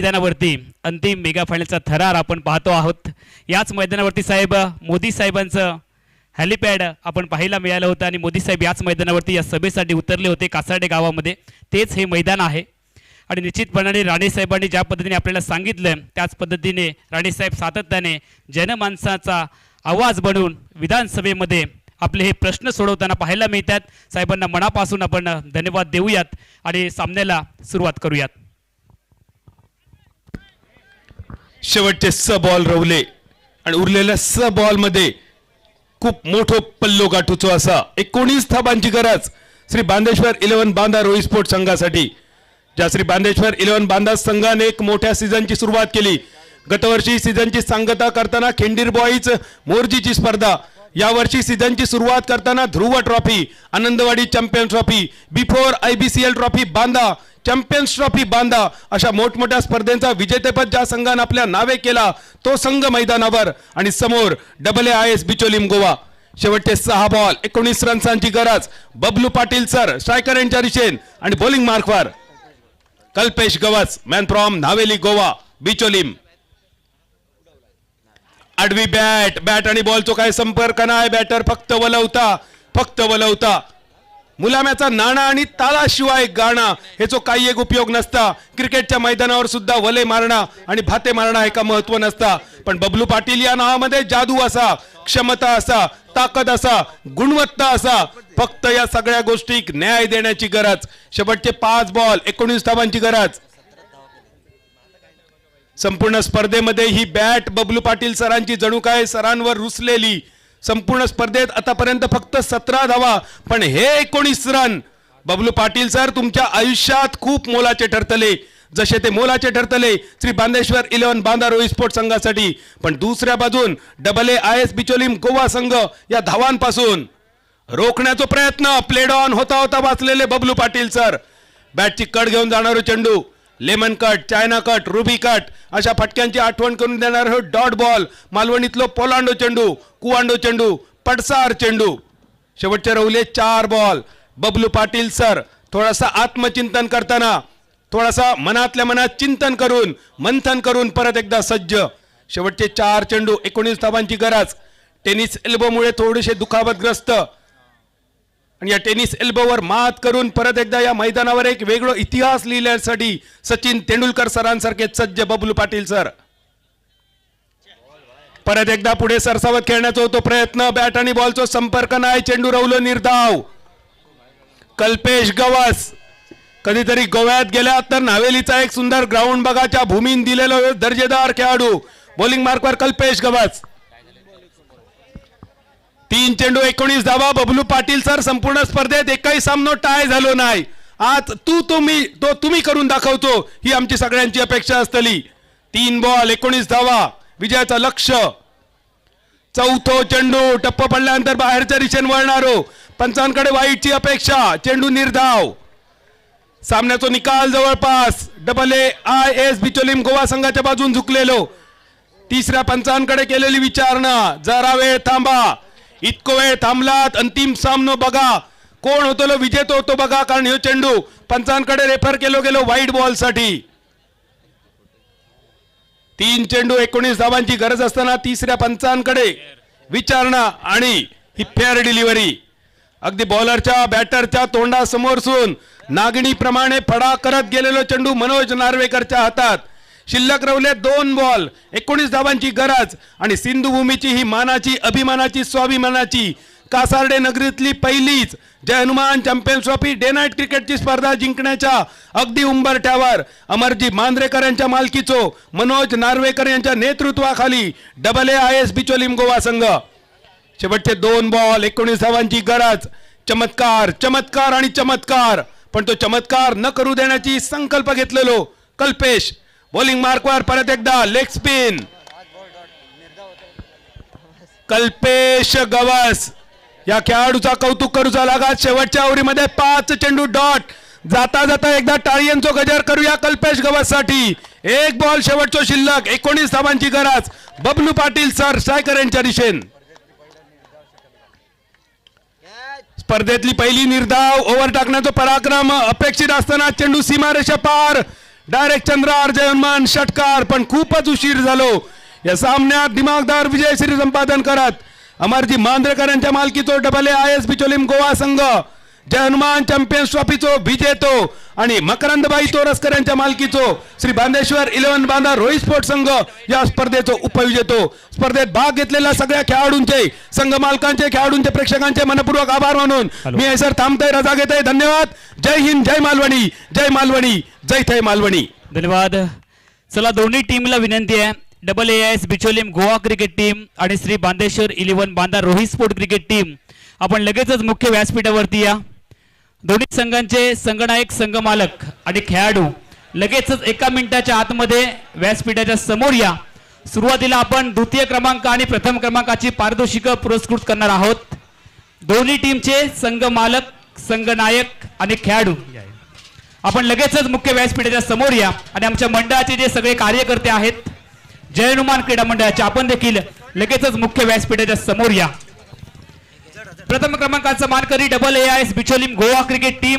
मैदानावरती अंतिम मेगा फायनलचा थरार आपण पाहतो आहोत। याच मैदानावरती साहेब मोदी साहेबांचं हेलिपॅड आपण पाहायला मिळालं होतं आणि मोदी साहेब याच मैदानावरती या सभेसाठी उतरले होते कासारडे गावामध्ये। तेच हे मैदान आहे आणि निश्चितपणाने राणे साहेबांनी ज्या पद्धतीने आपल्याला सांगितलं त्याच पद्धतीने राणे साहेब सातत्याने जनमानसाचा आवाज बनून विधानसभेमध्ये आपले हे प्रश्न सोडवताना पाहायला मिळतात। साहेबांना मनापासून आपण धन्यवाद देऊयात आणि सामन्याला सुरुवात करूयात। शेवटचे 6 बॉल रवले आणि उरलेल्या 6 बॉल मध्ये खूप मोठो पल्लो गाठूचो असा 19 धावांची गरज श्री बांदेश्वर 11 बांदा रोई स्पोर्ट संघासाठी। ज्या श्री बांदेश्वर 11 बांदा संघाने एक मोठ्या सीझनची सुरुवात केली। गतवर्षी सीझनची सांगता करताना खिंडीर बॉईज मोर्जीची स्पर्धा, यावर्षी सीझनची सुरुवात करताना Dhruv trophy, Anandwadi champions trophy, before IBCL trophy Banda, champions trophy Banda अशा मोठमोठ्या स्पर्धेचा विजेतेपद ज्या संघाने आपल्या नावे केला तो संघ मैदानावर आणि समोर AAIS बिचोलीम गोवा। शेवटचे 6 बॉल 19 रन्सांची गरज। बबलू पाटील सर स्ट्रायकर यांच्या दिशेन आणि बॉलिंग मार्कवर कल्पेश गवास मॅन फ्रॉम नावेली गोवा बिचोलीम। आडवी बॅट आणि बॉलचो काय संपर्क नाही, बॅटर फक्त वलवता मुलाम्याचा नाणा आणि तालाशिवाय गाणं हेचो काही एक उपयोग नसता। क्रिकेटच्या मैदानावर सुद्धा वले मारणं आणि भाते मारणं एका महत्व नसता, पण बबलू पाटील या नावामध्ये जादू असा, क्षमता असा, ताकद असा, गुणवत्ता असा, फक्त या सगळ्या गोष्टी न्याय देण्याची गरज। शेवटचे 5 बॉल 19 धावांची गरज। संपूर्ण स्पर्धेमध्ये ही बॅट बबलू पाटील सरांची जणू काय सरांवर रुसलेली। संपूर्ण स्पर्धेत आतापर्यंत फक्त 17 धावा, पण हे 19 रन बबलू पाटील सर तुमच्या आयुष्यात खूप मोलाचे ठरतले, जसे ते मोलाचे ठरतले श्री बांदेश्वर 11 बांदा रोई स्पोर्ट संघासाठी। पण दुसऱ्या बाजून AAIS बिचोलीम गोवा संघ या धावांपासून रोखण्याचा प्रयत्न प्लेड ऑन होता वाचलेले बबलू पाटील सर। बॅटची कट घेऊन जाणारो चेंडू, lemon cut, China cut, ruby cut अशा फटक्यांची आठवण करून देणार हो डॉट बॉल, मालवणीतलो पोलांडो चेंडू, कुवांडो चेंडू, पडसार चेंडू। शेवटचे रवले 4 बॉल बबलू पाटील सर थोडासा आत्मचिंतन करताना, थोडासा मनातल्या मनात चिंतन करून मंथन करून परत एकदा सज्ज। शेवटचे 4 चेंडू 19 धावांची गरज। टेनिस एल्बोमुळे थोडेसे दुखापतग्रस्त आणि या टेनिस एल्बोवर मात करून परत एकदा या मैदानावर एक वेगळा इतिहास लिहिण्यासाठी सचिन तेंडुलकर सरांसारखे सज्ज बबलू पाटील सर। परत एकदा पुढे सरसावत खेळण्याचा होतो प्रयत्न, बॅट आणि बॉलचा संपर्क नाही, चेंडू रवलो निर्धाव। कल्पेश गवास कधीतरी गोव्यात गेला तर नावेलीचा एक सुंदर ग्राउंड बघाच्या भूमीन दिलेलो दर्जेदार खेळाडू। बॉलिंग मार्कवर कल्पेश गवास। 3 चेंडू 19 धावा बबलू पाटील सर संपूर्ण स्पर्धेत एकही सामना टाय झालो नाही। आज तुम्ही करून दाखवतो ही आमची सगळ्यांची अपेक्षा असतली। 3 बॉल 19 धावा विजयाचा लक्ष्य। चौथो चेंडू टप्प पडल्यानंतर बाहेरच्या दिशेने वळणारो, पंचांकडे वाईटची अपेक्षा, चेंडू निर्धाव। सामन्याचा निकाल जवळपास AAIS बिचोलीम गोवा संघाच्या बाजून झुकलेलो। तिसऱ्या पंचांकडे केलेली विचारणा, जरा वेळ थांबा, इतको वेळ थांबलात अंतिम सामनो बघा, कोण होतो विजेतो होतो बघा, कारण हे चेंडू पंचांकडे रेफर गेलो वाईट बॉल साठी। 3 चेंडू 19 धावांची गरज असताना तिसऱ्या पंचांकडे विचारणा आणि ही फेअर डिलिव्हरी। अगदी बॉलरच्या बॅटरच्या तोंडासमोरसून नागिणीप्रमाणे फडा करत गेलेलो चेंडू मनोज नार्वेकरच्या हातात। शिल्लक रवले 2 बॉल 19 धावांची गरज आणि सिंधुभूमीची ही मानाची, अभिमानाची, स्वाभिमानाची कासारडे नगरीतली पहिलीच Jai Hanuman champions trophy day night क्रिकेटची स्पर्धा जिंकण्याच्या अगदी उंबरठ्यावर अमरजी मांद्रेकर यांच्या मालकीचो, मनोज नार्वेकर यांच्या नेतृत्वाखाली AAIS बिचोलीम गोवा संघ। शेवटचे 2 बॉल 19 धावांची गरज। चमत्कार चमत्कार आणि चमत्कार, पण तो चमत्कार न करू देण्याची संकल्प घेतलेलो कल्पेश। बॉलिंग मार्कवर परत एकदा लेग स्पिन, कल्पेश गवास या खेळाडूचा कौतुक करूचा लागत। शेवटच्या ओव्हरीमध्ये 5 चेंडू डॉट। जाता जाता एकदा टाळ्यांचो गजर करूया कल्पेश गवास साठी। 1 बॉल शेवटचो शिल्लक 19 धावांची गरज बबलू पाटील सर स्ट्रायकर यांच्या दिशेन। स्पर्धेतली पहिली निर्धाव ओव्हर टाकण्याचा पराक्रम अपेक्षित असताना चेंडू सीमारेषा पार डायरेक्ट चंद्रार जय हनुमान षटकार, पण खूपच उशीर झालो. या सामन्यात दिमागदार विजयश्री संपादन करत अमरजी मांजरेकरांच्या मालकीचो डबल AIS बिचोलीम गोवा संघ जय हनुमान चॅम्पियन्स ट्रॉफीचो विजेतो आणि मकरंदबाई तोरसकर यांच्या मालकीचो श्री बांदेश्वर 11 बांधा रोहित स्पोर्ट संघ या स्पर्धेचो उपविजेतो. स्पर्धेत भाग घेतलेल्या सगळ्या खेळाडूंचे, संघ मालकांचे, खेळाडूंचे, प्रेक्षकांचे मनपूर्वक आभार मानून मी हे सर थांबतोय, रजा घेतोय. धन्यवाद. जय हिंद, जय मालवणी, जय मालवणी, जय थय मालवणी. धन्यवाद. चला, दोन्ही टीमला विनंती आहे, double AIS Bicholim Goa cricket team आणि श्री बांदेश्वर 11 बांधा रोहित स्पोर्ट क्रिकेट टीम आपण लगेचच मुख्य व्यासपीठावरती या. दोन्ही संघांचे संघनायक, संघ मालक आणि खेळाडू लगेचच 1 मिनिटाच्या आतमध्ये व्यासपीठाच्या समोर या. सुरुवातीला आपण द्वितीय क्रमांक आणि प्रथम क्रमांकाची पारितोषिक पुरस्कृत करणार आहोत. दोन्ही टीमचे संघ मालक, संघनायक आणि खेळाडू आपण लगेचच मुख्य व्यासपीठाच्या समोर या आणि आमच्या मंडळाचे जे सगळे कार्यकर्ते आहेत जय हनुमान क्रीडा मंडळाचे आपण देखील लगेचच मुख्य व्यासपीठाच्या समोर या. प्रथम क्रमांकाचा मानकरी double AIS Bicholim Goa cricket team